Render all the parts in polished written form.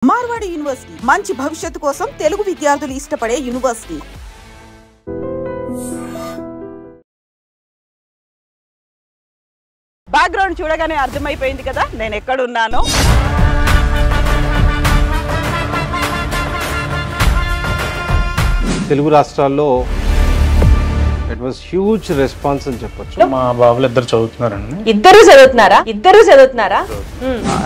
Marwadi university మంచి భవిష్యత్తు కోసం తెలుగు విద్యార్థులు ఇష్టపడే యూనివర్సిటీ. బ్యాక్గ్రౌండ్ చూడగానే అర్థమైపోయింది కదా నేను ఎక్కడున్నానో. తెలుగు రాష్ట్రాల్లో ఇట్ వాస్ హ్యూజ్ రెస్పాన్స్ అని చెప్పొచ్చు. మా బాబులు ఇద్దరు చదువుతున్నారండి. ఇద్దరు చదువుతున్నారా?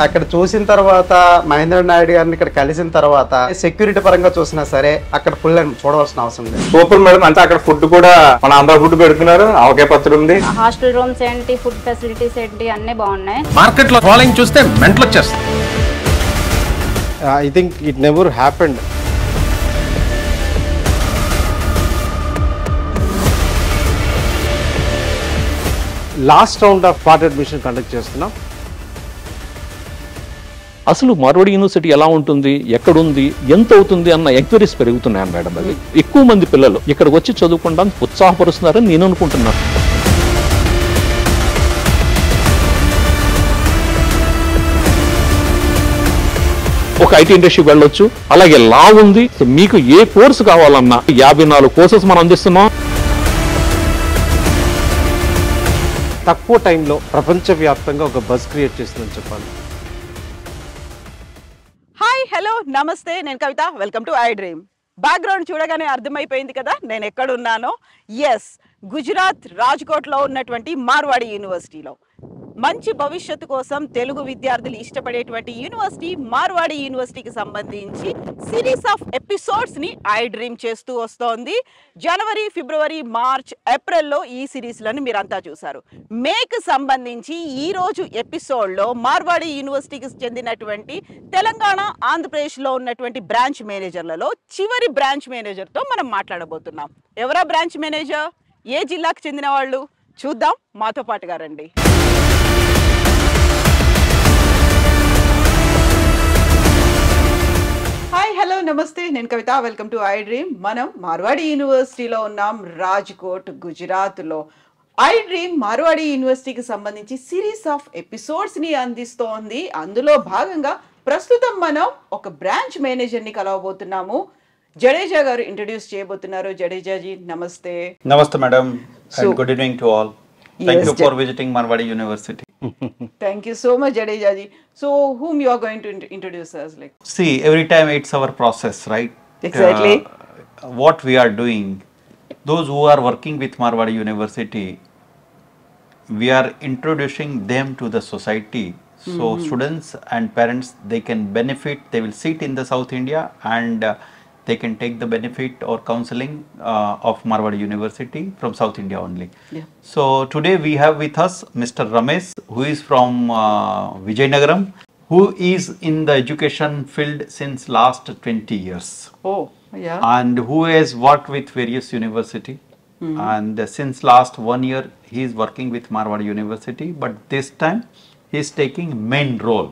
అక్కడ చూసిన తర్వాత మహేంద్ర నాయుడు గారిని ఇక్కడ కలిసిన తర్వాత సెక్యూరిటీ పరంగా చూసినా సరే అక్కడ ఫుల్ అండ్ చూడవలసిన అవసరం లేదు. Super madam. అంటే అక్కడ ఫుడ్ కూడా మన ఆంధ్ర ఫుడ్ పెడుతున్నారు. ఆవకాయ పచ్చడి ఉంది. హాస్టల్ రూమ్స్ ఏంటి, ఫుడ్ ఫెసిలిటీస్ ఏంటి అన్నీ బాగున్నాయి. మార్కెట్ లో ఫాలోయింగ్ చూస్తే మెంటల్ వచ్చేస్తుంది. I think it never happened. Last round of part admission conduct చేస్తున్నాం. అసలు మార్వాడి యూనివర్సిటీ ఎలా ఉంటుంది, ఎక్కడుంది, ఎంత అవుతుంది అన్న ఎంక్వైరీస్ పెరుగుతున్నాయి మేడం. అది ఎక్కువ మంది పిల్లలు ఇక్కడికి వచ్చి చదువుకోవడానికి ఉత్సాహపరుస్తున్నారని నేను అనుకుంటున్నాను. ఒక ఐటీ ఇండస్ట్రీకి వెళ్ళొచ్చు, అలాగే లా ఉంది. మీకు ఏ కోర్సు కావాలన్నా 54 కోర్సెస్ మనం అందిస్తున్నాం. తక్కువ టైంలో ప్రపంచవ్యాప్తంగా ఒక బజ్ క్రియేట్ చేస్తుందని చెప్పాలి. హాయ్, హలో, నమస్తే, నేను Kavita. Welcome to I Dream. Background చూడగానే అర్థమైపోయింది కదా నేను ఎక్కడున్నానో. ఎస్, గుజరాత్ రాజ్కోట్లో ఉన్నటువంటి మార్వాడి యూనివర్సిటీలో మంచి భవిష్యత్తు కోసం తెలుగు విద్యార్థులు ఇష్టపడేటువంటి యూనివర్సిటీ మార్వాడి యూనివర్సిటీకి సంబంధించి సిరీస్ ఆఫ్ ఎపిసోడ్స్ ని ఐ డ్రీమ్ చేస్తూ వస్తోంది. జనవరి, ఫిబ్రవరి, మార్చ్, ఏప్రిల్లో ఈ సిరీస్లను మీరంతా చూశారు. మేకి సంబంధించి ఈ రోజు ఎపిసోడ్లో మార్వాడి యూనివర్సిటీకి చెందినటువంటి తెలంగాణ, ఆంధ్రప్రదేశ్లో ఉన్నటువంటి బ్రాంచ్ మేనేజర్లలో చివరి బ్రాంచ్ మేనేజర్తో మనం మాట్లాడబోతున్నాం. ఎవరా బ్రాంచ్ మేనేజర్, ఏ జిల్లాకు చెందిన వాళ్ళు చూద్దాం. మాతో పాటుగా రండి. హాయ్, హలో, నమస్తే, నేను Kavita. Welcome to I Dream. మనం మార్వాడి యూనివర్సిటీలో ఉన్నాం, రాజ్కోట్, గుజరాత్లో. ఐ డ్రీమ్ మార్వాడి యూనివర్సిటీకి సంబంధించి సిరీస్ ఆఫ్ ఎపిసోడ్స్ని అందిస్తోంది. అందులో భాగంగా ప్రస్తుతం మనం ఒక బ్రాంచ్ మేనేజర్ని కలవబోతున్నాము. జడేజా గారు ఇంట్రడ్యూస్ చేయబోతున్నారు. జడేజాజీ, నమస్తే. నమస్తే madam, and good evening to all. Thank you for visiting Marwadi University. Thank you so much, Jadeja ji. So, whom you are going to introduce us? Like, See, every time it's our process, right? Exactly. What we are doing, those who are working with Marwadi University, we are introducing them to the society. So, students and parents, they can benefit. They will sit in the South India and they can take the benefit or counseling of Marwadi University from South India only. Yeah. So today we have with us Mr. Ramesh, who is from Vijayanagaram, who is in the education field since last 20 years. oh, yeah. And who has worked with various university. And since last 1 year, he is working with Marwadi University, but this time he is taking main role.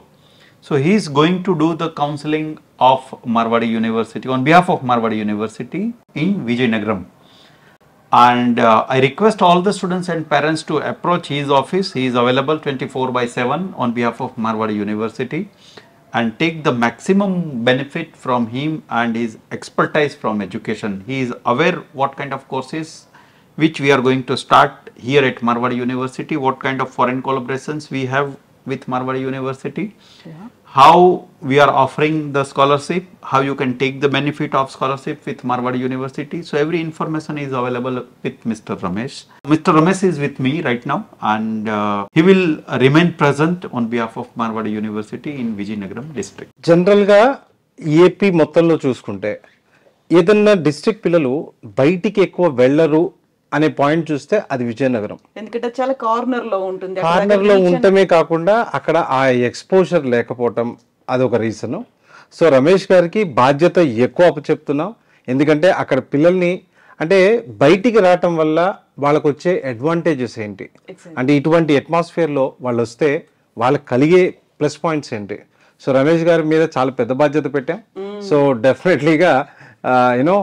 So he is going to do the counseling of Marwadi University on behalf of Marwadi University in Vijayanagaram. And I request all the students and parents to approach his office. He is available 24/7 on behalf of Marwadi University and take the maximum benefit from him and his expertise from education. He is aware what kind of courses which we are going to start here at Marwadi University, what kind of foreign collaborations we have with Marwadi University, how we are offering the scholarship, how you can take the benefit of scholarship with Marwadi University. So every information is available with Mr. Ramesh. Mr. Ramesh is with me right now, and he will remain present on behalf of Marwadi University in Vijayanagaram district. జనరల్గా AP మొత్తంలో చూసుకుంటే ఏదన్నా district పిల్లలు బయటికి ఎక్కువ వెళ్ళరు అనే point చూస్తే అది విజయనగరం. ఎందుకంటే చాలా కార్నర్ లో ఉంటుంది. కార్నర్ లో ఉండటమే కాకుండా అక్కడ ఆ ఎక్స్పోజర్ లేకపోవటం అదొక రీజన్. సో రమేష్ గారికి బాధ్యత ఎక్కువ అప్పచెప్తున్నాం. ఎందుకంటే అక్కడ పిల్లల్ని అంటే బయటికి రావటం వల్ల వాళ్ళకు వచ్చే అడ్వాంటేజెస్ ఏంటి, అంటే ఇటువంటి అట్మాస్ఫియర్లో వాళ్ళు వస్తే వాళ్ళకి కలిగే ప్లస్ పాయింట్స్ ఏంటి. సో రమేష్ గారి మీద చాలా పెద్ద బాధ్యత పెట్టాం. సో డెఫినెట్లీగా యూనో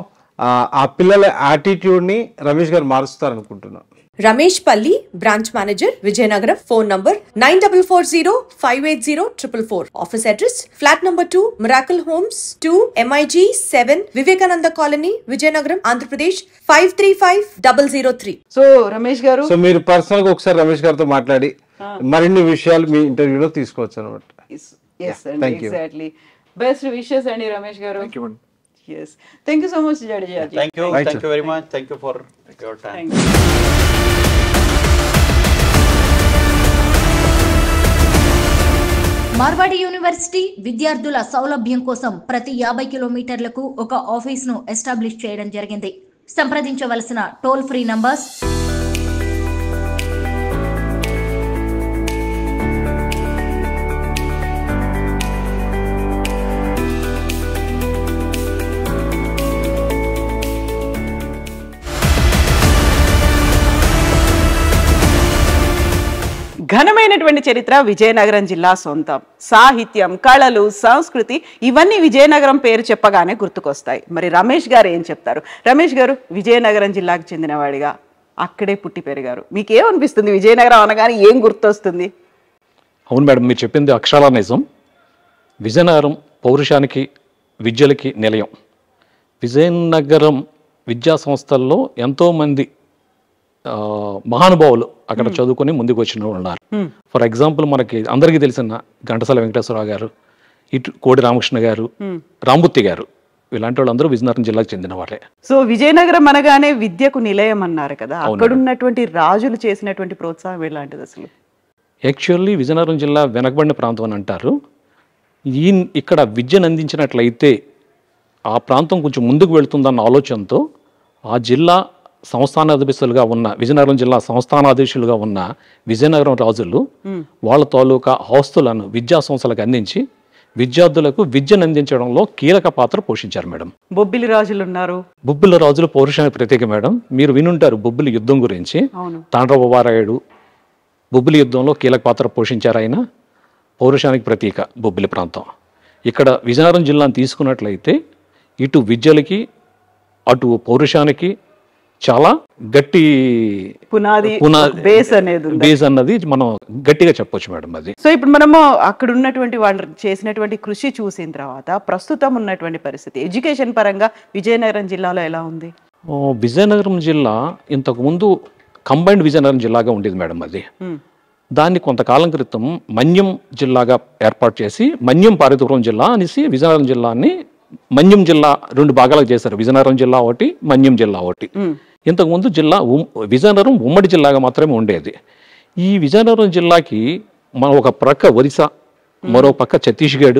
ఆ పిల్లల యాటిట్యూడ్ని రమేష్ గారు మారుస్తారు అనుకుంటున్నాను. రమేష్ పల్లి, branch manager, Vizianagaram. Phone number 9440580444. Office address flat number 2, miracle homes 2, MIG 7, Vivekananda colony, Vizianagaram, Andhra Pradesh 535003. So Ramesh గారు, సో మీరు పర్సనల్ గా ఒకసారి రమేష్ గారితో మాట్లాడి మరిన్ని విషయాలు మీ ఇంటర్వ్యూలో తీసుకోవచ్చు అనమాట. Thank you. Exactly. Best wishes అండి రమేష్ గారు. Yes. Thank you so much, Jadeja ji. Thank you. Right, Thank sir. you very much. Thank you for your time. Thank you. Marwadi university విద్యార్థుల సౌలభ్యం కోసం ప్రతి 50 కిలోమీటర్లకు ఒక ఆఫీస్ను ఎస్టాబ్లిష్ చేయడం జరిగింది. సంప్రదించవలసిన టోల్ ఫ్రీ నంబర్స్ ఘనమైనటువంటి చరిత్ర విజయనగరం జిల్లా సొంతం. సాహిత్యం, కళలు, సంస్కృతి ఇవన్నీ విజయనగరం పేరు చెప్పగానే గుర్తుకొస్తాయి. మరి రమేష్ గారు ఏం చెప్తారు? రమేష్ గారు విజయనగరం జిల్లాకు చెందినవాడిగా అక్కడే పుట్టి పెరిగారు. మీకేమనిపిస్తుంది విజయనగరం అనగానే ఏం గుర్తొస్తుంది? అవును మేడం, మీరు చెప్పింది అక్షరాల నిజం. విజయనగరం పౌరుషానికి, విద్యలకి నిలయం. విజయనగరం విద్యా సంస్థల్లో ఎంతోమంది మహానుభావులు అక్కడ చదువుకొని ముందుకు వచ్చిన వాళ్ళు ఉన్నారు. ఫర్ ఎగ్జాంపుల్ మనకి అందరికీ తెలిసిన ఘంటసాల వెంకటేశ్వరరావు గారు, ఇటు కోడి రామకృష్ణ గారు, రాంబుత్తి గారు, ఇలాంటి వాళ్ళందరూ విజయనగరం జిల్లాకు చెందిన వాళ్ళే. సో విజయనగరం అనగానే విద్యకు నిలయం అన్నారు కదా, అక్కడ ఉన్నటువంటి రాజులు చేసినటువంటి ప్రోత్సాహం ఎలాంటిది అసలు? యాక్చువల్లీ విజయనగరం జిల్లా వెనకబడిన ప్రాంతం అని అంటారు. ఇక్కడ విద్యను అందించినట్లయితే ఆ ప్రాంతం కొంచెం ముందుకు వెళుతుందన్న ఆలోచనతో ఆ జిల్లా సంస్థానాధీశులుగా ఉన్న విజయనగరం జిల్లా సంస్థానాధీశులుగా ఉన్న విజయనగరం రాజులు వాళ్ళ తాలూకా ఆస్తులను విద్యా సంస్థలకు అందించి విద్యార్థులకు విద్యను అందించడంలో కీలక పాత్ర పోషించారు మేడం. బొబ్బిలి రాజులు ఉన్నారు. బొబ్బిలి రాజులు పౌరుషానికి ప్రత్యేక మేడం. మీరు వినుంటారు బొబ్బిలి యుద్ధం గురించి. తాండ్రబారాయుడు బొబ్బిలి యుద్ధంలో కీలక పాత్ర పోషించారు. ఆయన పౌరుషానికి ప్రతీక బొబ్బిలి ప్రాంతం. ఇక్కడ విజయనగరం జిల్లాను తీసుకున్నట్లయితే ఇటు విద్యలకి అటు పౌరుషానికి చాలా గట్టి పునాది బేస్ అన్నది మనం గట్టిగా చెప్పొచ్చు మేడం. అది సో ఇప్పుడు మనము అక్కడ ఉన్నటువంటి వాళ్ళు చేసినటువంటి కృషి చూసిన తర్వాత ప్రస్తుతం ఉన్నటువంటి పరిస్థితి ఎడ్యుకేషన్ పరంగా విజయనగరం జిల్లాలో ఎలా ఉంది? విజయనగరం జిల్లా ఇంతకు ముందు కంబైన్డ్ విజయనగరం జిల్లాగా ఉండేది మేడం. అది దాన్ని కొంతకాలం క్రితం మన్యం జిల్లాగా ఏర్పాటు చేసి మన్యం పార్వతీపురం జిల్లా అనేసి విజయనగరం జిల్లాని మన్యం జిల్లా 2 భాగాలకు చేశారు. విజయనగరం జిల్లా ఒకటి, మన్యం జిల్లా ఒకటి. ఇంతకుముందు జిల్లా విజయనగరం ఉమ్మడి జిల్లాగా మాత్రమే ఉండేది. ఈ విజయనగరం జిల్లాకి మన ఒక పక్క ఒరిస్సా, మరో పక్క ఛత్తీస్గఢ్,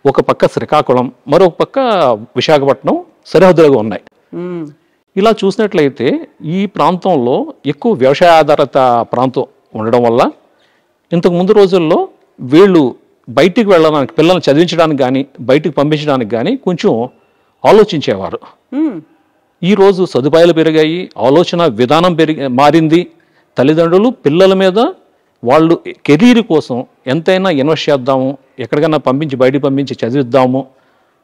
ఒక పక్క శ్రీకాకుళం, మరో పక్క విశాఖపట్నం సరిహద్దులుగా ఉన్నాయి. ఇలా చూసినట్లయితే ఈ ప్రాంతంలో ఎక్కువ వ్యవసాయ ఆధారిత ప్రాంతం ఉండడం వల్ల ఇంతకు ముందు రోజుల్లో వీళ్ళు బయటికి వెళ్ళడానికి, పిల్లల్ని చదివించడానికి కానీ బయటికి పంపించడానికి కానీ కొంచెం ఆలోచించేవారు. ఈరోజు సదుపాయాలు పెరిగాయి, ఆలోచన విధానం మారింది. తల్లిదండ్రులు పిల్లల మీద వాళ్ళు కెరీర్ కోసం ఎంతైనా ఇన్వెస్ట్ చేద్దాము, ఎక్కడికైనా బయటికి పంపించి చదివిద్దాము,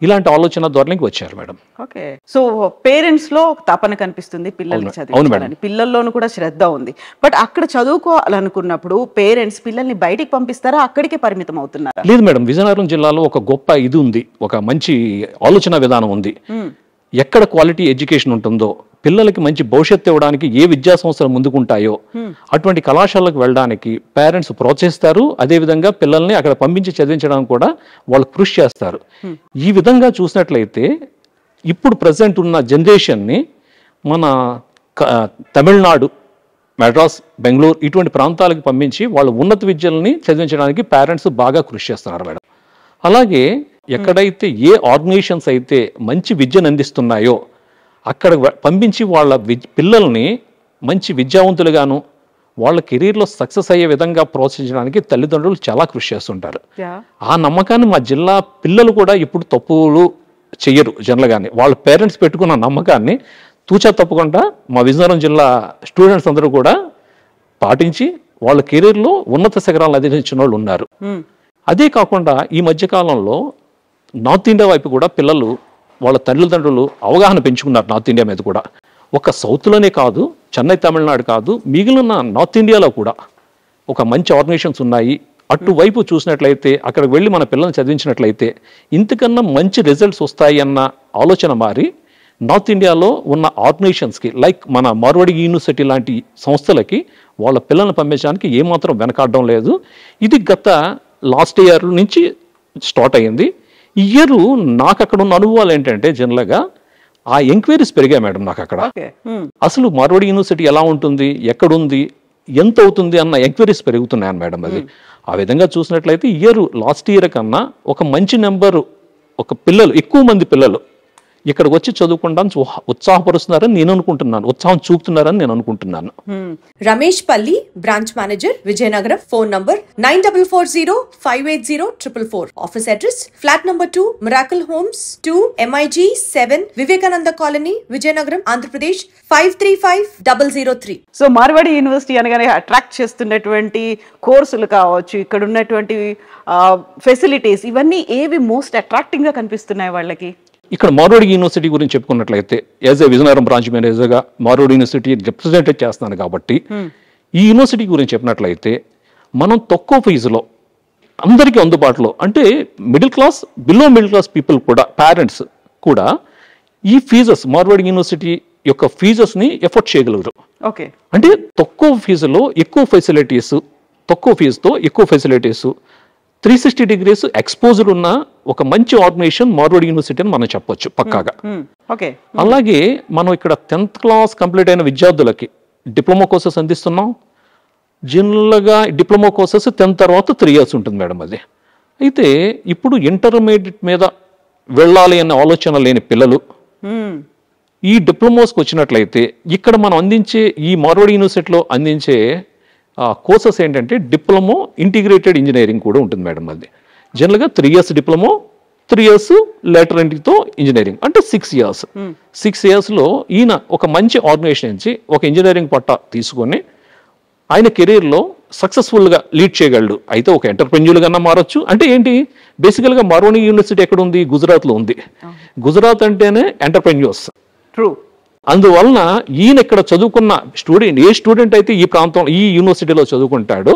ఇలాంటి ఆలోచన ధోరణికి వచ్చారు మేడం. ఓకే. సో పేరెంట్స్ లో తపన కనిపిస్తుంది పిల్లల్ని చదివించాలని, పిల్లల్లోనూ కూడా శ్రద్ధ ఉంది. బట్ అక్కడ చదువుకోవాలనుకున్నప్పుడు పేరెంట్స్ పిల్లల్ని బయటికి పంపిస్తారా, అక్కడికే పరిమితం అవుతున్నారా? లేదు మేడం, విజయనగరం జిల్లాలో ఒక గొప్ప ఇది ఉంది, ఒక మంచి ఆలోచన విధానం ఉంది. ఎక్కడ క్వాలిటీ ఎడ్యుకేషన్ ఉంటుందో, పిల్లలకి మంచి భవిష్యత్తు ఇవ్వడానికి ఏ విద్యా సంస్థలు ముందుకుంటాయో అటువంటి కళాశాలకు వెళ్ళడానికి పేరెంట్స్ ప్రోత్సహిస్తారు. అదేవిధంగా పిల్లల్ని అక్కడ పంపించి చదివించడానికి కూడా వాళ్ళు కృషి చేస్తారు. ఈ విధంగా చూసినట్లయితే ఇప్పుడు ప్రజెంట్ ఉన్న జనరేషన్ని మన తమిళనాడు, మెడ్రాస్, బెంగళూరు ఇటువంటి ప్రాంతాలకు పంపించి వాళ్ళు ఉన్నత విద్యల్ని చదివించడానికి పేరెంట్స్ బాగా కృషి చేస్తున్నారు మేడం. అలాగే ఎక్కడైతే ఏ ఆర్గనైజేషన్స్ అయితే మంచి విద్యను అందిస్తున్నాయో అక్కడ పంపించి వాళ్ళ పిల్లల్ని మంచి విద్యావంతులుగాను వాళ్ళ కెరీర్లో సక్సెస్ అయ్యే విధంగా ప్రోత్సహించడానికి తల్లిదండ్రులు చాలా కృషి చేస్తుంటారు. ఆ నమ్మకాన్ని మా జిల్లా పిల్లలు కూడా ఇప్పుడు తప్పులు చెయ్యరు. జనరల్గానే వాళ్ళ పేరెంట్స్ పెట్టుకున్న నమ్మకాన్ని తూచా తప్పకుండా మా విజయనగరం జిల్లా స్టూడెంట్స్ అందరూ కూడా పాటించి వాళ్ళ కెరీర్లో ఉన్నత శిఖరాలను అధిగమించిన వాళ్ళు ఉన్నారు. అదే కాకుండా ఈ మధ్యకాలంలో నార్త్ ఇండియా వైపు కూడా పిల్లలు వాళ్ళ తల్లిదండ్రులు అవగాహన పెంచుకున్నారు. నార్త్ ఇండియా మీద కూడా ఒక సౌత్లోనే కాదు చెన్నై తమిళనాడు కాదు, మిగిలిన నార్త్ ఇండియాలో కూడా ఒక మంచి ఆర్గనైజేషన్స్ ఉన్నాయి. అటువైపు చూసినట్లయితే అక్కడికి వెళ్ళి మన పిల్లల్ని చదివించినట్లయితే ఇంతకన్నా మంచి రిజల్ట్స్ వస్తాయి అన్న ఆలోచన మారి నార్త్ ఇండియాలో ఉన్న ఆర్గనైజేషన్స్కి లైక్ మన మార్వాడి యూనివర్సిటీ లాంటి సంస్థలకి వాళ్ళ పిల్లల్ని పంపించడానికి ఏమాత్రం వెనకాడడం లేదు. ఇది గత లాస్ట్ ఇయర్ నుంచి స్టార్ట్ అయ్యింది. ఈ ఇయర్ నాకు అక్కడ ఉన్న అనుభవాలు ఏంటంటే జనరల్గా ఆ ఎంక్వైరీస్ పెరిగాయి మేడం నాకు అక్కడ. అసలు మార్వాడి యూనివర్సిటీ ఎలా ఉంటుంది, ఎక్కడుంది, ఎంత అవుతుంది అన్న ఎంక్వైరీస్ పెరుగుతున్నాయని మేడం. అది ఆ విధంగా చూసినట్లయితే ఇయర్ లాస్ట్ ఇయర్ కన్నా ఒక మంచి నెంబరు ఒక పిల్లలు, ఎక్కువ మంది పిల్లలు ఇక్కడికి వచ్చి చదువుకుంటాను ఉత్సాహపరుస్తున్నారని నేను అనుకుంటున్నాను, ఉత్సాహం చూపుతున్నారని నేను అనుకుంటున్నాను. రమేష్ పల్లి, branch manager, Vizianagaram. Phone number 9440580444. Office address flat number 2, miracle homes 2, MIG 7, Vivekananda colony, Vizianagaram, Andhra Pradesh 535003. So Marwadi university అనగానే అట్రాక్ట్ చేస్తున్నటువంటి కోర్సులు కావచ్చు, ఇక్కడ ఉన్నటువంటి ఫెసిలిటీస్, ఇవన్నీ ఏవి మోస్ట్ అట్రాక్టింగ్ గా కనిపిస్తున్నాయి వాళ్ళకి? ఇక్కడ మార్వాడి యూనివర్సిటీ గురించి చెప్పుకున్నట్లయితే యాజ్ ఏ విజయనగరం బ్రాంచ్ మేనేజర్గా మార్వాడి యూనివర్సిటీ రిప్రజెంటేట్ చేస్తున్నాను కాబట్టి ఈ యూనివర్సిటీ గురించి చెప్పినట్లయితే మనం తక్కువ ఫీజులో అందరికీ అందుబాటులో, అంటే middle class, below middle class people కూడా, పేరెంట్స్ కూడా ఈ ఫీజెస్ మార్వాడి యూనివర్సిటీ యొక్క ఫీజెస్ని ఎఫోర్డ్ చేయగలరు. ఓకే, అంటే తక్కువ ఫీజులో ఎక్కువ ఫెసిలిటీస్, తక్కువ ఫీజుతో ఎక్కువ ఫెసిలిటీస్, 360 degrees ఎక్స్పోజర్ ఉన్న ఒక మంచి ఆర్గనైజేషన్ మార్వాడి యూనివర్సిటీ అని మనం చెప్పొచ్చు పక్కాగా. ఓకే, అలాగే మనం ఇక్కడ 10th క్లాస్ కంప్లీట్ అయిన విద్యార్థులకి డిప్లొమా కోర్సెస్ అందిస్తున్నాం. జనరల్గా డిప్లొమా కోర్సెస్ 10th తర్వాత 3 years ఉంటుంది మేడం. అది అయితే ఇప్పుడు ఇంటర్మీడియట్ మీద వెళ్ళాలి అనే ఆలోచన లేని పిల్లలు ఈ డిప్లొమాస్కి వచ్చినట్లయితే ఇక్కడ మనం అందించే ఈ మార్వాడి యూనివర్సిటీలో అందించే కోర్సెస్ ఏంటంటే డిప్లొమో ఇంటిగ్రేటెడ్ ఇంజనీరింగ్ కూడా ఉంటుంది మేడం. అది జనరల్గా 3 years డిప్లొమో, 3 years లేటర్ ఎంట్రీతో ఇంజనీరింగ్, అంటే 6 years. 6 yearsలో ఈయన ఒక మంచి ఆర్గనైజేషన్ నుంచి ఒక ఇంజనీరింగ్ పట్టా తీసుకొని ఆయన కెరీర్లో సక్సెస్ఫుల్గా లీడ్ చేయగలడు. అయితే ఒక ఎంటర్ప్రెన్యూర్గా మారచ్చు. అంటే ఏంటి, బేసికల్గా మార్వాడి యూనివర్సిటీ ఎక్కడ ఉంది? గుజరాత్లో ఉంది. గుజరాత్ అంటేనే ఎంటర్ప్రెన్యూర్స్. ట్రూ. అందువలన ఈయన ఇక్కడ చదువుకున్న స్టూడెంట్, ఏ స్టూడెంట్ అయితే ఈ ప్రాంతంలో ఈ యూనివర్సిటీలో చదువుకుంటాడో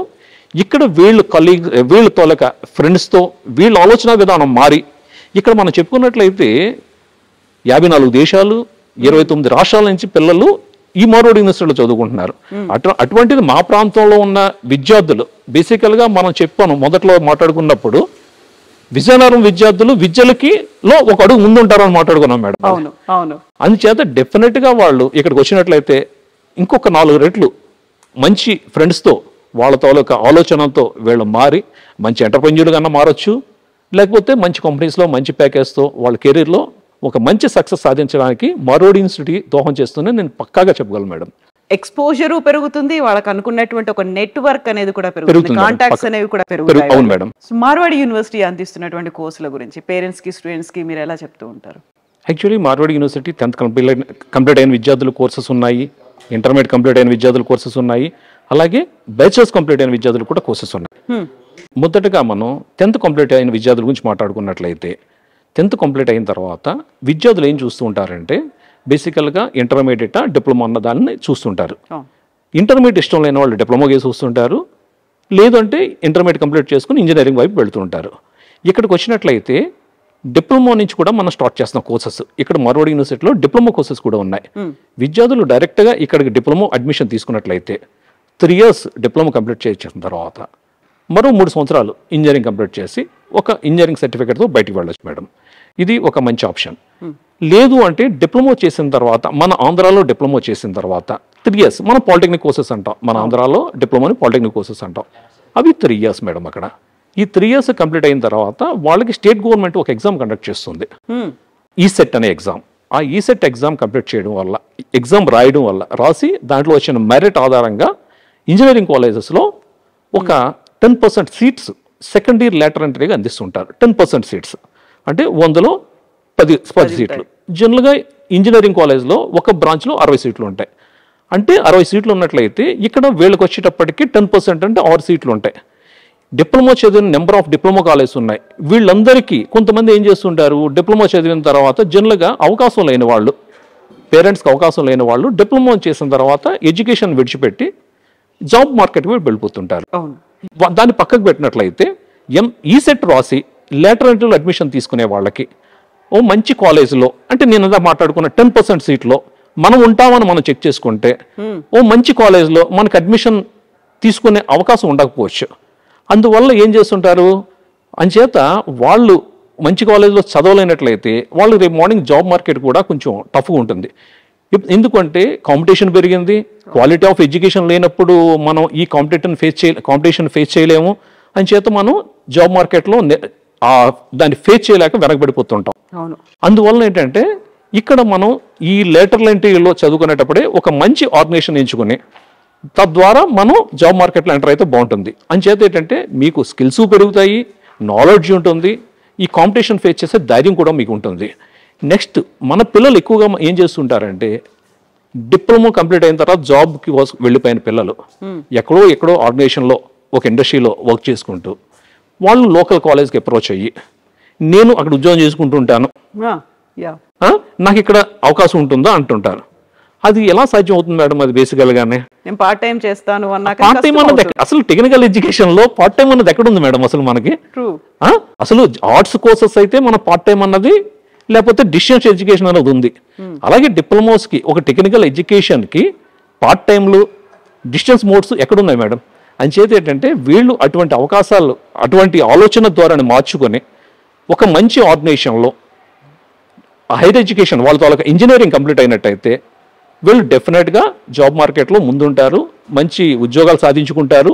ఇక్కడ వీళ్ళు కలీగ్, వీళ్ళ తోలక ఫ్రెండ్స్తో వీళ్ళ ఆలోచన విధానం మారి ఇక్కడ మనం చెప్పుకున్నట్లయితే 54 దేశాలు, 29 రాష్ట్రాల నుంచి పిల్లలు ఈ మార్వాడి యూనివర్సిటీలో చదువుకుంటున్నారు. అటువంటిది మా ప్రాంతంలో ఉన్న విద్యార్థులు బేసికల్గా మనం చెప్పాను మొదట్లో మాట్లాడుకున్నప్పుడు, విజయనగరం విద్యార్థులు విద్యలకిలో ఒక అడుగు ముందుంటారని మాట్లాడుకున్నాం మేడం. అవును, అవును. అందుచేత డెఫినెట్గా వాళ్ళు ఇక్కడికి వచ్చినట్లయితే ఇంకొక 4 రెట్లు మంచి ఫ్రెండ్స్తో వాళ్ళ తాలూకా ఆలోచనలతో వీళ్ళు మారి మంచి ఎంటర్ప్రెన్యూర్గా మారచ్చు, లేకపోతే మంచి కంపెనీస్లో మంచి ప్యాకేజ్తో వాళ్ళ కెరీర్లో ఒక మంచి సక్సెస్ సాధించడానికి మార్వాడి యూనివర్సిటీ దోహం చేస్తుందని నేను పక్కాగా చెప్పగలను మేడం. ఎక్స్పోజరు పెరుగుతుంది, వాళ్ళకి అనుకున్నటువంటి ఒక నెట్వర్క్ అనేది కూడా పెరుగుతుంది, కాంటాక్ట్స్ అనేవి కూడా పెరుగుతాయి. అవును మేడం. మార్వాడి యూనివర్సిటీ అందిస్తున్నటువంటి కోర్సుల గురించి పేరెంట్స్ కి, స్టూడెంట్స్ కి మీరు ఎలా చెప్తూ ఉంటారు? Actually Marwadi university 10th complete అయిన విద్యార్థుల కోర్సెస్ ఉన్నాయి, ఇంటర్మీడియట్ కంప్లీట్ అయిన విద్యార్థుల కోర్సెస్ ఉన్నాయి, అలాగే బ్యాచిలర్స్ కంప్లీట్ అయిన విద్యార్థులు కూడా కోర్సెస్ ఉన్నాయి. మొదటగా మనం 10th కంప్లీట్ అయిన విద్యార్థుల గురించి మాట్లాడుకున్నట్లయితే 10th కంప్లీట్ అయిన తర్వాత విద్యార్థులు ఏం చూస్తూ ఉంటారంటే బేసికల్గా ఇంటర్మీడియట్, డిప్లొమా అన్న దాన్ని చూస్తుంటారు. ఇంటర్మీడియట్ ఇష్టం లేని వాళ్ళు డిప్లొమా కేసు చూస్తుంటారు, లేదంటే ఇంటర్మీడియట్ కంప్లీట్ చేసుకుని ఇంజనీరింగ్ వైపు వెళ్తుంటారు. ఇక్కడికి వచ్చినట్లయితే డిప్లొమా నుంచి కూడా మనం స్టార్ట్ చేస్తున్నాం కోర్సెస్. ఇక్కడ మార్వాడి యూనివర్సిటీలో డిప్లొమా కోర్సెస్ కూడా ఉన్నాయి. విద్యార్థులు డైరెక్ట్గా ఇక్కడికి డిప్లొమా అడ్మిషన్ తీసుకున్నట్లయితే 3 years డిప్లొమా కంప్లీట్ చేసిన తర్వాత మరో 3 సంవత్సరాలు ఇంజనీరింగ్ కంప్లీట్ చేసి ఒక ఇంజనీరింగ్ సర్టిఫికేట్తో బయటికి వెళ్ళొచ్చు మేడం. ఇది ఒక మంచి ఆప్షన్. లేదు అంటే డిప్లొమా చేసిన తర్వాత, మన ఆంధ్రాలో డిప్లొమా చేసిన తర్వాత 3 years మనం పాలిటెక్నిక్ కోర్సెస్ అంటాం, మన ఆంధ్రాలో డిప్లొమాని పాలిటెక్నిక్ కోర్సెస్ అంటాం, అవి 3 years మేడం. అక్కడ ఈ 3 years కంప్లీట్ అయిన తర్వాత వాళ్ళకి స్టేట్ గవర్నమెంట్ ఒక ఎగ్జామ్ కండక్ట్ చేస్తుంది, ఈసెట్ అనే ఎగ్జామ్. ఆ ఈసెట్ ఎగ్జామ్ కంప్లీట్ చేయడం వల్ల, ఎగ్జామ్ రాయడం వల్ల, రాసి దాంట్లో వచ్చిన మెరిట్ ఆధారంగా ఇంజనీరింగ్ కాలేజెస్లో ఒక 10% సీట్స్ సెకండ్ ఇయర్ లేటర్ ఎంట్రీగా అందిస్తుంటారు. 10% సీట్స్ అంటే 100లో 10 సీట్లు. జనరల్గా ఇంజనీరింగ్ కాలేజ్లో ఒక బ్రాంచ్లో 60 సీట్లు ఉంటాయి. అంటే 60 సీట్లు ఉన్నట్లయితే ఇక్కడ వీళ్ళకి వచ్చేటప్పటికి 10% అంటే 6 సీట్లు ఉంటాయి. డిప్లొమా చదివిన నెంబర్ ఆఫ్ డిప్లొమా కాలేజెస్ ఉన్నాయి. వీళ్ళందరికీ కొంతమంది ఏం చేస్తుంటారు, డిప్లొమా చదివిన తర్వాత జనరల్గా అవకాశం లేని వాళ్ళు పేరెంట్స్కి అవకాశం లేని వాళ్ళు డిప్లొమా చేసిన తర్వాత ఎడ్యుకేషన్ విడిచిపెట్టి జాబ్ మార్కెట్కి వెళ్ళిపోతుంటారు. దాన్ని పక్కకు పెట్టినట్లయితే ఈసెట్ రాసి లేటర్ ఎంట్రీలో అడ్మిషన్ తీసుకునే వాళ్ళకి ఓ మంచి కాలేజీలో, అంటే నేను అంతా మాట్లాడుకున్న 10% సీట్లో మనం ఉంటామని మనం చెక్ చేసుకుంటే ఓ మంచి కాలేజ్లో మనకు అడ్మిషన్ తీసుకునే అవకాశం ఉండకపోవచ్చు. అందువల్ల ఏం చేస్తుంటారు, అంచేత వాళ్ళు మంచి కాలేజ్లో చదవలేనట్లయితే వాళ్ళు రేపు మార్నింగ్ జాబ్ మార్కెట్ కూడా కొంచెం టఫ్గా ఉంటుంది. ఎందుకంటే కాంపిటీషన్ పెరిగింది, క్వాలిటీ ఆఫ్ ఎడ్యుకేషన్ లేనప్పుడు మనం ఈ కాంపిటీషన్ ఫేస్ చేయలేము. అంచేత మనం జాబ్ మార్కెట్లో దాన్ని ఫేస్ చేయలేక వెనకబడిపోతుంటాం. అందువల్ల ఏంటంటే ఇక్కడ మనం ఈ లేటరల్ ఎంట్రీలో చదువుకునేటప్పుడే ఒక మంచి ఆర్గనైజేషన్ ఎంచుకుని తద్వారా మనం జాబ్ మార్కెట్లో ఎంటర్ అయితే బాగుంటుంది. అంచేత ఏంటంటే మీకు స్కిల్స్ పెరుగుతాయి, నాలెడ్జ్ ఉంటుంది, ఈ కాంపిటీషన్ ఫేస్ చేసే ధైర్యం కూడా మీకు ఉంటుంది. నెక్స్ట్ మన పిల్లలు ఎక్కువగా ఏం చేస్తుంటారంటే డిప్లొమా కంప్లీట్ అయిన తర్వాత జాబ్కి వెళ్ళిపోయిన పిల్లలు ఎక్కడో ఆర్గనైజేషన్లో ఒక ఇండస్ట్రీలో వర్క్ చేసుకుంటూ వాళ్ళు లోకల్ కాలేజ్కి అప్రోచ్ అయ్యి నేను అక్కడ ఉద్యోగం చేసుకుంటూ ఉంటాను, నాకు ఇక్కడ అవకాశం ఉంటుందా అంటుంటారు. అది ఎలా సాధ్యం అవుతుంది మేడం? అది బేసికల్గానే నేను పార్ట్ టైం చేస్తాను పార్ట్ టైం అన్నది అసలు టెక్నికల్ ఎడ్యుకేషన్ లో పార్ట్ టైం అన్నది ఎక్కడ ఉంది మేడం అసలు మనకి? అసలు ఆర్ట్స్ కోర్సెస్ అయితే మన పార్ట్ టైం అన్నది, లేకపోతే డిస్టెన్స్ ఎడ్యుకేషన్ అనేది ఉంది. అలాగే డిప్లొమాస్ కి ఒక టెక్నికల్ ఎడ్యుకేషన్ కి పార్ట్ టైంలు డిస్టెన్స్ మోడ్స్ ఎక్కడున్నాయి మేడం? అంచేత ఏంటంటే వీళ్ళు అటువంటి అవకాశాలు, అటువంటి ఆలోచన ద్వారానే మార్చుకొని ఒక మంచి ఆర్గనైజేషన్లో హైయర్ ఎడ్యుకేషన్ వాళ్ళతో ఇంజనీరింగ్ కంప్లీట్ అయినట్టయితే వీళ్ళు డెఫినెట్గా జాబ్ మార్కెట్లో ముందుంటారు, మంచి ఉద్యోగాలు సాధించుకుంటారు,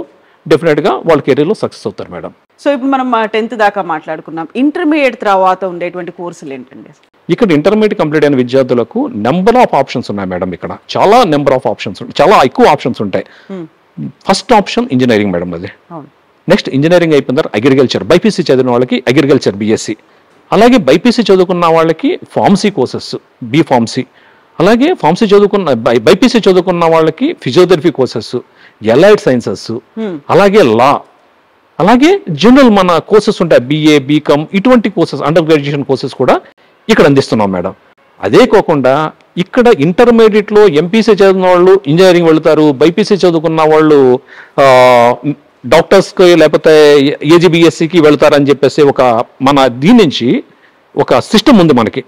డెఫినెట్గా వాళ్ళ కెరీర్లో సక్సెస్ అవుతారు మేడం. సో ఇప్పుడు మనం 10th దాకా మాట్లాడుకున్నాం. ఇంటర్మీడియట్ తర్వాత ఉండేటువంటి కోర్సులు ఏంటండి? ఇక్కడ ఇంటర్మీడియట్ కంప్లీట్ అయిన విద్యార్థులకు నెంబర్ ఆఫ్ ఆప్షన్స్ ఉన్నాయి మేడం. ఇక్కడ చాలా నెంబర్ ఆఫ్ ఆప్షన్స్, చాలా ఎక్కువ ఆప్షన్స్ ఉంటాయి. First option engineering madam. అది నెక్స్ట్ ఇంజనీరింగ్ అయిపోయిన తర్వాత అగ్రికల్చర్, బైపీసీ చదివిన వాళ్ళకి అగ్రికల్చర్ బీఎస్సీ, అలాగే బైపీసీ చదువుకున్న వాళ్ళకి ఫార్మసీ కోర్సెస్ బీ ఫార్మసీ, అలాగే ఫార్మసీ చదువుకున్న బైపీసీ చదువుకున్న వాళ్ళకి ఫిజియోథెరపీ కోర్సెస్, ఎలైడ్ సైన్సెస్, అలాగే లా, అలాగే జనరల్ మన కోర్సెస్ ఉంటాయి బిఏ బీకామ్, ఇటువంటి కోర్సెస్ అండర్ గ్రాడ్యుయేషన్ కోర్సెస్ కూడా ఇక్కడ అందిస్తున్నాం మేడం. అదే కాకుండా ఇక్కడ ఇంటర్మీడియట్లో ఎంపీసీ చదివిన వాళ్ళు ఇంజనీరింగ్ వెళ్తారు, బైపీసీ చదువుకున్న వాళ్ళు డాక్టర్స్కి లేకపోతే ఏజీబీఎస్సీకి వెళ్తారని చెప్పేసి ఒక మన దీని నుంచి ఒక సిస్టమ్ ఉంది మనకి.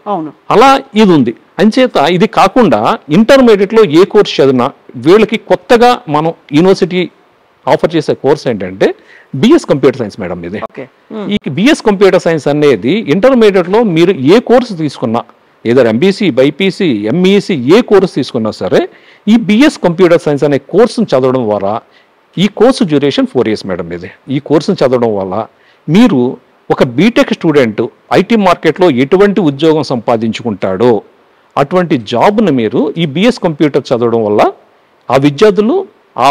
అలా ఇది ఉంది. అంచేత ఇది కాకుండా ఇంటర్మీడియట్లో ఏ కోర్స్ చదివినా వీళ్ళకి కొత్తగా మనం యూనివర్సిటీ ఆఫర్ చేసే కోర్స్ ఏంటంటే బిఎస్ కంప్యూటర్ సైన్స్ మేడం. ఇది ఈ బిఎస్ కంప్యూటర్ సైన్స్ అనేది ఇంటర్మీడియట్లో మీరు ఏ కోర్సు తీసుకున్నా, ఏదో ఎంబీసీ బైపీసీ ఎంఈసీ ఏ కోర్సు తీసుకున్నా సరే ఈ బిఎస్ కంప్యూటర్ సైన్స్ అనే కోర్సును చదవడం ద్వారా, ఈ కోర్సు డ్యూరేషన్ 4 years మేడం. ఇది ఈ కోర్సును చదవడం వల్ల మీరు ఒక బీటెక్ స్టూడెంట్ ఐటీ మార్కెట్లో ఎటువంటి ఉద్యోగం సంపాదించుకుంటాడో అటువంటి జాబ్ని మీరు ఈ బిఎస్ కంప్యూటర్ చదవడం వల్ల ఆ విద్యార్థులు ఆ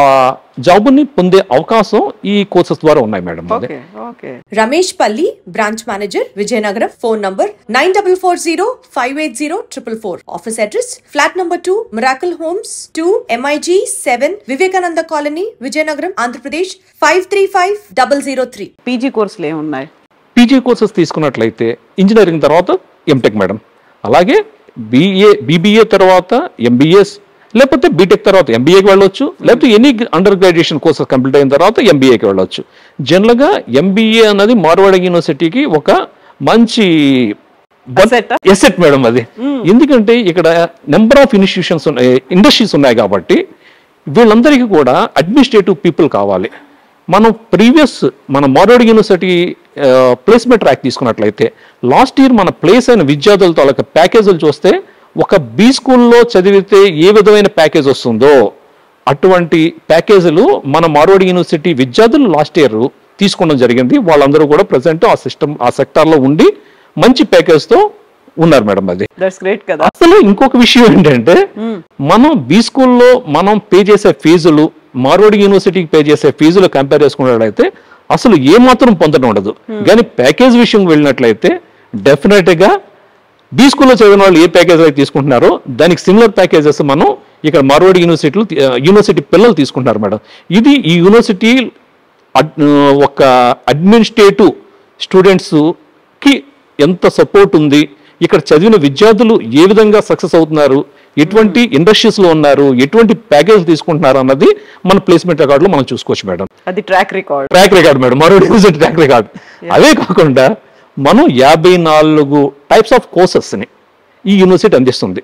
జాబ్ని పొందే అవకాశం ఈ కోర్సెస్ ద్వారా ఉన్నాయి మేడం. రమేష్ పల్లి, branch manager, Vizianagaram. Phone number 9440580444. Office address flat number 2, miracle homes 2, MIG 7, Vivekananda colony, Vizianagaram, Andhra Pradesh 535003. PG కోర్సులు ఏమున్నాయి? పీజీ కోర్సెస్ తీసుకున్నట్లయితే ఇంజనీరింగ్ తర్వాత ఎంటెక్ మేడం, అలాగే బీబీఏ తర్వాత ఎంబీఎస్, లేకపోతే బీటెక్ తర్వాత ఎంబీఏకి వెళ్ళొచ్చు, లేకపోతే any under graduation courses complete అయిన తర్వాత ఎంబీఏకి వెళ్ళొచ్చు. జనరల్గా ఎంబీఏ అన్నది మార్వాడి యూనివర్సిటీకి ఒక మంచి ఎసెట్ మేడం. అది ఎందుకంటే ఇక్కడ నెంబర్ ఆఫ్ ఇన్స్టిట్యూషన్స్ ఇండస్ట్రీస్ ఉన్నాయి కాబట్టి వీళ్ళందరికీ కూడా అడ్మినిస్ట్రేటివ్ పీపుల్ కావాలి. మనం మన మార్వాడి యూనివర్సిటీ ప్లేస్మెంట్ ట్రాక్ తీసుకున్నట్లయితే లాస్ట్ ఇయర్ మన ప్లేస్ అయిన విద్యార్థులతో వాళ్ళకి ప్యాకేజీలు చూస్తే ఒక బీ స్కూల్లో చదివితే ఏ విధమైన ప్యాకేజ్ వస్తుందో అటువంటి ప్యాకేజీలు మన మార్వాడి యూనివర్సిటీ విద్యార్థులు లాస్ట్ ఇయర్ తీసుకోవడం జరిగింది. వాళ్ళందరూ కూడా ప్రజెంట్ ఆ సెక్టార్లో ఉండి మంచి ప్యాకేజ్తో ఉన్నారు మేడం. అది అసలు ఇంకొక విషయం ఏంటంటే మనం బీ స్కూల్లో మనం పే చేసే ఫీజులు మార్వాడి యూనివర్సిటీకి పే చేసే ఫీజులు కంపేర్ చేసుకున్నట్లయితే అసలు ఏమాత్రం పొందడం ఉండదు. కానీ ప్యాకేజ్ విషయం వెళ్ళినట్లయితే డెఫినెట్గా బీ స్కూల్లో చదివిన వాళ్ళు ఏ ప్యాకేజ్ అయితే తీసుకుంటున్నారో దానికి సిమిలర్ ప్యాకేజెస్ మనం ఇక్కడ మార్వాడి యూనివర్సిటీ పిల్లలు తీసుకుంటున్నారు మేడం. ఇది ఈ యూనివర్సిటీ ఒక అడ్మినిస్ట్రేటివ్ స్టూడెంట్స్కి ఎంత సపోర్ట్ ఉంది, ఇక్కడ చదివిన విద్యార్థులు ఏ విధంగా సక్సెస్ అవుతున్నారు, ఎటువంటి ఇండస్ట్రీస్లో ఉన్నారు, ఎటువంటి ప్యాకేజ్ తీసుకుంటున్నారు అన్నది మన ప్లేస్మెంట్ రికార్డులో మనం చూసుకోవచ్చు మేడం. అది ట్రాక్ రికార్డ్ మేడం, మరో ట్రాక్ రికార్డ్. అవే కాకుండా మనం 54 టైప్స్ ఆఫ్ కోర్సెస్ని ఈ యూనివర్సిటీ అందిస్తుంది.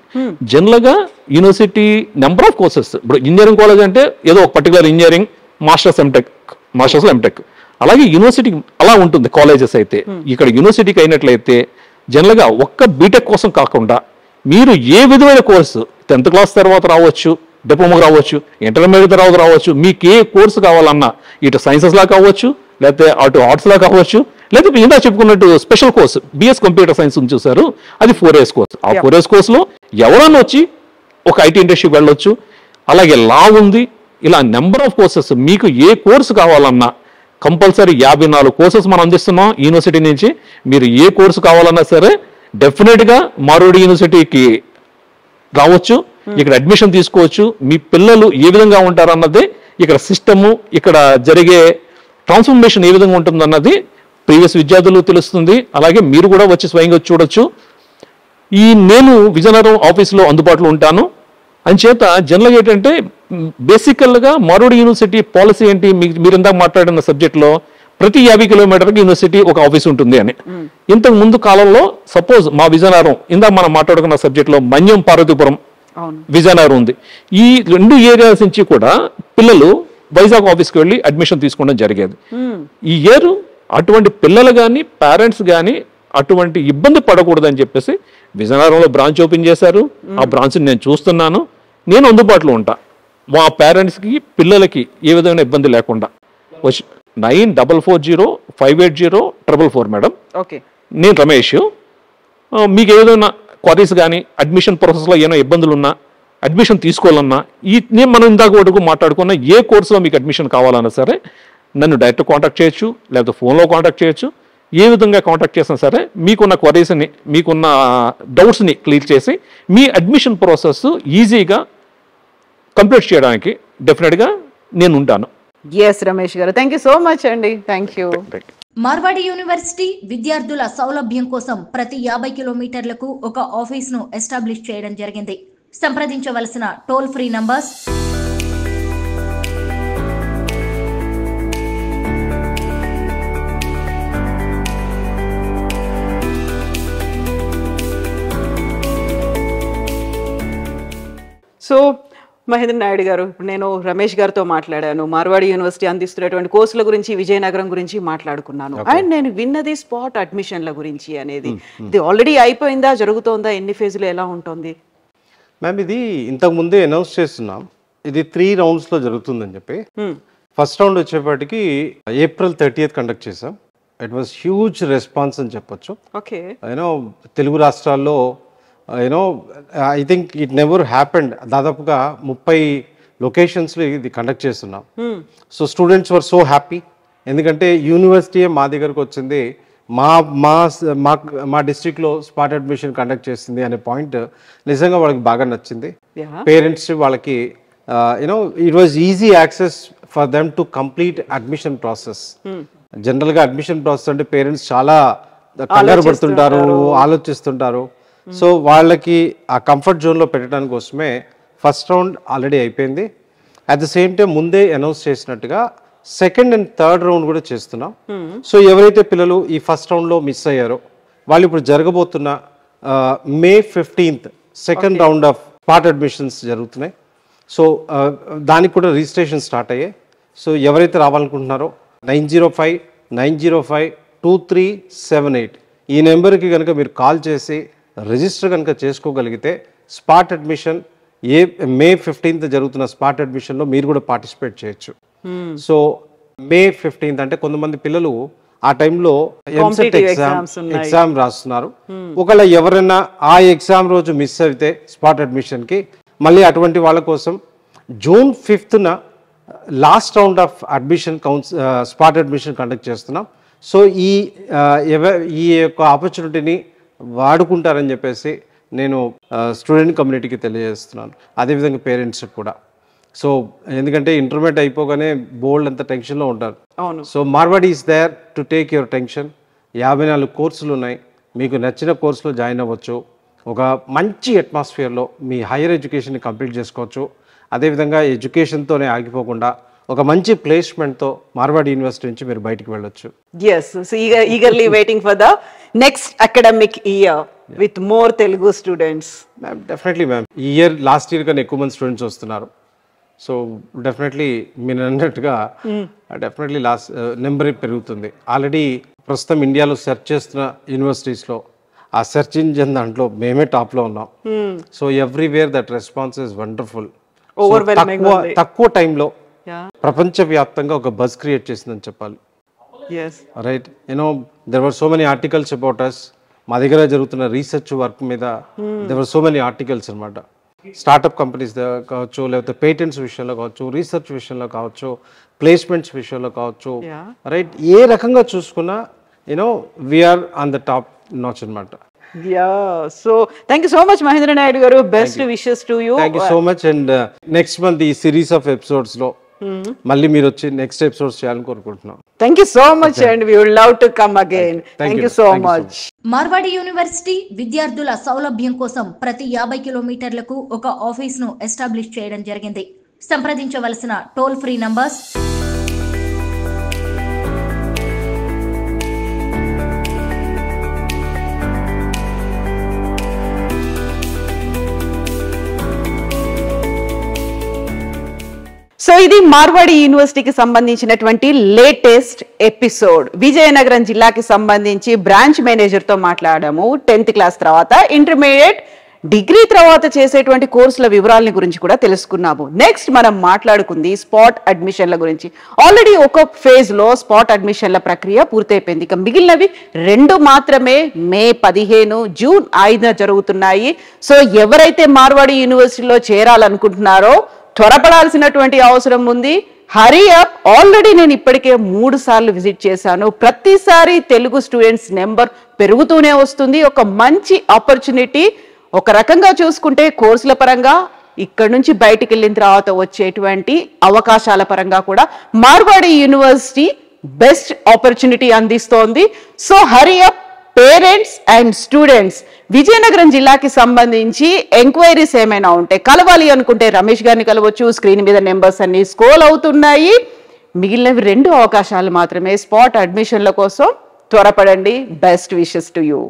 జనరల్గా యూనివర్సిటీ నెంబర్ ఆఫ్ కోర్సెస్, ఇప్పుడు ఇంజనీరింగ్ కాలేజ్ అంటే ఏదో ఒక పర్టికులర్ ఇంజనీరింగ్, మాస్టర్స్ ఎంటెక్, అలాగే యూనివర్సిటీకి అలా ఉంటుంది కాలేజెస్ అయితే. ఇక్కడ యూనివర్సిటీకి అయినట్లయితే జనరల్గా ఒక్క బీటెక్ కోసం కాకుండా మీరు ఏ విధమైన కోర్సు 10th క్లాస్ తర్వాత రావచ్చు, డిప్లొమాకి రావచ్చు, ఇంటర్మీడియట్ తర్వాత రావచ్చు, మీకు ఏ కోర్సు కావాలన్నా ఇటు సైన్సెస్లా కావచ్చు, లేకపోతే అటు ఆర్ట్స్లా కావచ్చు, లేకపోతే ఇందా చెప్పుకున్నట్టు special course BS computer science ఉంది చూసారు, అది 4 years కోర్సు. ఆ 4 years కోర్సులో ఎవరన్నా వచ్చి ఒక ఐటీ ఇండస్ట్రీకి వెళ్ళొచ్చు. అలాగే లా ఉంది. ఇలా నెంబర్ ఆఫ్ కోర్సెస్, మీకు ఏ కోర్సు కావాలన్నా కంపల్సరీ 54 కోర్సెస్ మనం అందిస్తున్నాం యూనివర్సిటీ నుంచి. మీరు ఏ కోర్సు కావాలన్నా సరే డెఫినెట్గా మారోడి యూనివర్సిటీకి రావచ్చు, ఇక్కడ అడ్మిషన్ తీసుకోవచ్చు. మీ పిల్లలు ఏ విధంగా ఉంటారన్నది ఇక్కడ సిస్టము, ఇక్కడ జరిగే ట్రాన్స్ఫర్మేషన్ ఏ విధంగా ఉంటుందన్నది ప్రీవియస్ విద్యార్థులు తెలుస్తుంది. అలాగే మీరు కూడా వచ్చి స్వయంగా చూడొచ్చు. నేను విజయనగరం ఆఫీస్లో అందుబాటులో ఉంటాను. అంచేత జనరల్గా ఏంటంటే బేసికల్గా మారోడి యూనివర్సిటీ పాలసీ ఏంటి, మీరు ఇందాక మాట్లాడిన సబ్జెక్ట్లో ప్రతి 50 కిలోమీటర్కి యూనివర్సిటీ ఒక ఆఫీస్ ఉంటుంది అని. ఇంతకు ముందు కాలంలో సపోజ్ మా విజయనగరం ఇందాక మనం మాట్లాడుకున్న సబ్జెక్ట్లో మన్యం పార్వతీపురం విజయనగరం ఉంది. ఈ 2 ఏరియాస్ నుంచి కూడా పిల్లలు వైజాగ్ ఆఫీస్కి వెళ్ళి అడ్మిషన్ తీసుకోవడం జరిగేది. ఈ ఇయర్ అటువంటి పిల్లలు కానీ పేరెంట్స్ కానీ అటువంటి ఇబ్బంది పడకూడదని చెప్పేసి విజయనగరంలో బ్రాంచ్ ఓపెన్ చేశారు. ఆ బ్రాంచ్ని నేను చూస్తున్నాను. నేను అందుబాటులో ఉంటా మా పేరెంట్స్కి, పిల్లలకి ఏ విధమైన ఇబ్బంది లేకుండా. 9440580444 మేడం. ఓకే, నేను రమేష్. మీకు ఏదైనా క్వరీస్ కానీ అడ్మిషన్ ప్రాసెస్లో ఏమైనా ఇబ్బందులు ఉన్నా, అడ్మిషన్ తీసుకోవాలన్నా, నేను మనం ఇందాక వరకు మాట్లాడుకున్న ఏ కోర్సులో మీకు అడ్మిషన్ కావాలన్నా సరే నన్ను డైరెక్ట్ కాంటాక్ట్ చేయొచ్చు, లేకపోతే ఫోన్లో కాంటాక్ట్ చేయొచ్చు. ఏ విధంగా కాంటాక్ట్ చేసినా సరే మీకున్న క్వరీస్ని, మీకున్న డౌట్స్ని క్లియర్ చేసి మీ అడ్మిషన్ ప్రాసెస్ ఈజీగా కంప్లీట్ చేయడానికి డెఫినెట్గా నేను ఉంటాను. Yes Ramesh garu, thank you so much అండి. Thank you. మార్వాడి యూనివర్సిటీ విద్యార్థుల సౌలభ్యం కోసం ప్రతి 50 కిలోమీటర్లకు ఒక ఆఫీస్ను ఎస్టాబ్లిష్ చేయడం జరిగింది. సంప్రదించవలసిన toll free numbers so Mahendra Naidu గారు, ఇప్పుడు నేను రమేష్ గారితో మాట్లాడాను, మార్వాడి యూనివర్సిటీ అందిస్తున్నటువంటి కోర్సుల గురించి, విజయనగరం గురించి మాట్లాడుకున్నాను. అండ్ నేను విన్నది స్పాట్ అడ్మిషన్ల గురించి అనేది. ఇది ఆల్రెడీ అయిపోయిందా, జరుగుతోందా, ఎన్ని ఫేజ్లు, ఎలా ఉంటుంది మ్యామ్? ఇది ఇంతకు ముందే అనౌన్స్ చేస్తున్నాం, ఇది 3 roundsలో జరుగుతుందని చెప్పి. ఫస్ట్ రౌండ్ వచ్చేపాటికి April 30th కండక్ట్ చేసాం. ఇట్ వాజ్ హ్యూజ్ రెస్పాన్స్ అని చెప్పొచ్చు. ఓకే, యూనో తెలుగు రాష్ట్రాల్లో you know I think it never happened. దాదాపుగా 30 లొకేషన్స్లో ఇది కండక్ట్ చేస్తున్నాం. So students were so happy, ఎందుకంటే యూనివర్సిటీయే మా దగ్గరకు వచ్చింది, మా మా మా డిస్ట్రిక్ట్లో స్పాట్ అడ్మిషన్ కండక్ట్ చేసింది అనే పాయింట్ నిజంగా వాళ్ళకి బాగా నచ్చింది. పేరెంట్స్ వాళ్ళకి you know it was easy access for them to complete admission process. జనరల్గా అడ్మిషన్ ప్రాసెస్ అంటే పేరెంట్స్ చాలా కంగారు పడుతుంటారు, ఆలోచిస్తుంటారు. సో వాళ్ళకి ఆ కంఫర్ట్ జోన్లో పెట్టడానికి కోసమే ఫస్ట్ రౌండ్ ఆల్రెడీ అయిపోయింది. అట్ ద సేమ్ టైం ముందే అనౌన్స్ చేసినట్టుగా సెకండ్ అండ్ థర్డ్ రౌండ్ కూడా చేస్తున్నాం. సో ఎవరైతే పిల్లలు ఈ ఫస్ట్ రౌండ్లో మిస్ అయ్యారో వాళ్ళు ఇప్పుడు జరగబోతున్న May 15th second round of spot admissions జరుగుతున్నాయి. సో దానికి కూడా రిజిస్ట్రేషన్ స్టార్ట్ అయ్యాయి. సో ఎవరైతే రావాలనుకుంటున్నారో 9055952378 ఈ నెంబర్కి కనుక మీరు కాల్ చేసి రిజిస్టర్ కనుక చేసుకోగలిగితే స్పాట్ అడ్మిషన్ May 15th జరుగుతున్న స్పాట్ అడ్మిషన్లో మీరు కూడా పార్టిసిపేట్ చేయొచ్చు. సో May 15th అంటే కొంతమంది పిల్లలు ఆ టైంలో ఎంసెట్ ఎగ్జామ్ రాస్తున్నారు. ఒకవేళ ఎవరైనా ఆ ఎగ్జామ్ రోజు మిస్ అయితే స్పాట్ అడ్మిషన్కి మళ్ళీ అటువంటి వాళ్ళ కోసం June 5th last round of admission spot admission conduct చేస్తున్నాం. సో ఈ యొక్క ఆపర్చునిటీని వాడుకుంటారని చెప్పేసి నేను స్టూడెంట్ కమ్యూనిటీకి తెలియజేస్తున్నాను, అదేవిధంగా పేరెంట్స్కి కూడా. సో ఎందుకంటే ఇంటర్మీడియట్ అయిపోగానే బోల్డ్ అంత టెన్షన్లో ఉంటారు. So Marwadi is there to take your tension. 54 కోర్సులు ఉన్నాయి, మీకు నచ్చిన కోర్సులో జాయిన్ అవ్వచ్చు, ఒక మంచి అట్మాస్ఫియర్లో మీ హైయర్ ఎడ్యుకేషన్ని కంప్లీట్ చేసుకోవచ్చు. అదేవిధంగా ఎడ్యుకేషన్తోనే ఆగిపోకుండా ఒక మంచి ప్లేస్మెంట్తో మార్వాడి యూనివర్సిటీ నుంచి మీరు బయటికి వెళ్ళొచ్చు. Yes, so eagerly waiting for the next academic year with more Telugu students. Ma'am definitely ma'am, ఈ ఇయర్ లాస్ట్ ఇయర్ కన్నా ఎక్కువ మంది స్టూడెంట్స్ వస్తున్నారు. సో డెఫినెట్లీ మీరు అన్నట్టుగా డెఫినెట్లీ లాస్ట్ నెంబర్ పెరుగుతుంది. ఆల్రెడీ ప్రస్తుతం ఇండియాలో సెర్చ్ చేస్తున్న యూనివర్సిటీస్లో ఆ సెర్చ్ ఇంజిన్ దాంట్లో మేమే టాప్లో ఉన్నాం. So everywhere that response is wonderful. తక్కువ టైంలో ప్రపంచవ్యాప్తంగా ఒక బజ్ క్రియేట్ చేసిందని చెప్పాలి. Right, you know there were so many articles about us. మా దగ్గర జరుగుతున్న రీసెర్చ్ వర్క్ మీద there were so many articles అనమాట. స్టార్టప్ కంపెనీస్ కావచ్చు, లేకపోతే పేటెంట్స్ విషయంలో కావచ్చు, రీసెర్చ్ విషయంలో కావచ్చు, ప్లేస్మెంట్స్ విషయంలో కావచ్చు, రైట్, ఏ రకంగా చూసుకున్నా you know we are on the top notch అనమాట. So thank you so much Mahendra Naidu garu. Best wishes to you. Thank you so much. And next month ఈ సిరీస్ ఆఫ్ ఎపిసోడ్స్ లో మళ్ళీ మీరు వచ్చి నెక్స్ట్ ఎపిసోడ్స్ చేయాలని కోరుకుంటున్నాం. Thank you so much and we would love to come again. Thank you so much. Marwadi university విద్యార్థుల సౌలభ్యం కోసం ప్రతి 50 కిలోమీటర్లకు ఒక ఆఫీస్ ను ఎస్టాబ్లిష్ చేయడం జరిగింది. సంప్రదించవలసిన టోల్ ఫ్రీ నంబర్స్ సో ఇది మార్వాడి యూనివర్సిటీకి సంబంధించినటువంటి లేటెస్ట్ ఎపిసోడ్. విజయనగరం జిల్లాకి సంబంధించి బ్రాంచ్ మేనేజర్తో మాట్లాడాము. 10th క్లాస్ తర్వాత ఇంటర్మీడియట్, డిగ్రీ తర్వాత చేసేటువంటి కోర్సుల వివరాలని గురించి కూడా తెలుసుకున్నాము. నెక్స్ట్ మనం మాట్లాడుకుంది స్పాట్ అడ్మిషన్ల గురించి. ఆల్రెడీ ఒక ఫేజ్ లో స్పాట్ అడ్మిషన్ల ప్రక్రియ పూర్తయిపోయింది. ఇక మిగిలినవి 2 మాత్రమే మే 15, జూన్ 5 జరుగుతున్నాయి. సో ఎవరైతే మార్వాడి యూనివర్సిటీలో చేరాలనుకుంటున్నారో త్వరపడాల్సినటువంటి అవసరం ఉంది. Hurry up. ఆల్రెడీ నేను ఇప్పటికే 3 సార్లు విజిట్ చేశాను. ప్రతిసారి తెలుగు స్టూడెంట్స్ నెంబర్ పెరుగుతూనే వస్తుంది. ఒక మంచి ఆపర్చునిటీ. ఒక రకంగా చూసుకుంటే కోర్సుల పరంగా, ఇక్కడ నుంచి బయటికి వెళ్ళిన తర్వాత వచ్చేటువంటి అవకాశాల పరంగా కూడా మార్వాడి యూనివర్సిటీ బెస్ట్ ఆపర్చునిటీ అందిస్తోంది. So hurry up parents and students. Vizianagaram జిల్లాకి సంబంధించి ఎంక్వైరీస్ ఏమైనా ఉంటే, కలవాలి అనుకుంటే రమేష్ గారిని కలవచ్చు. స్క్రీన్ మీద నెంబర్స్ అన్ని స్క్రోల్ అవుతున్నాయి. మిగిలినవి 2 అవకాశాలు మాత్రమే స్పాట్ అడ్మిషన్ల కోసం. త్వరపడండి. Best wishes to you.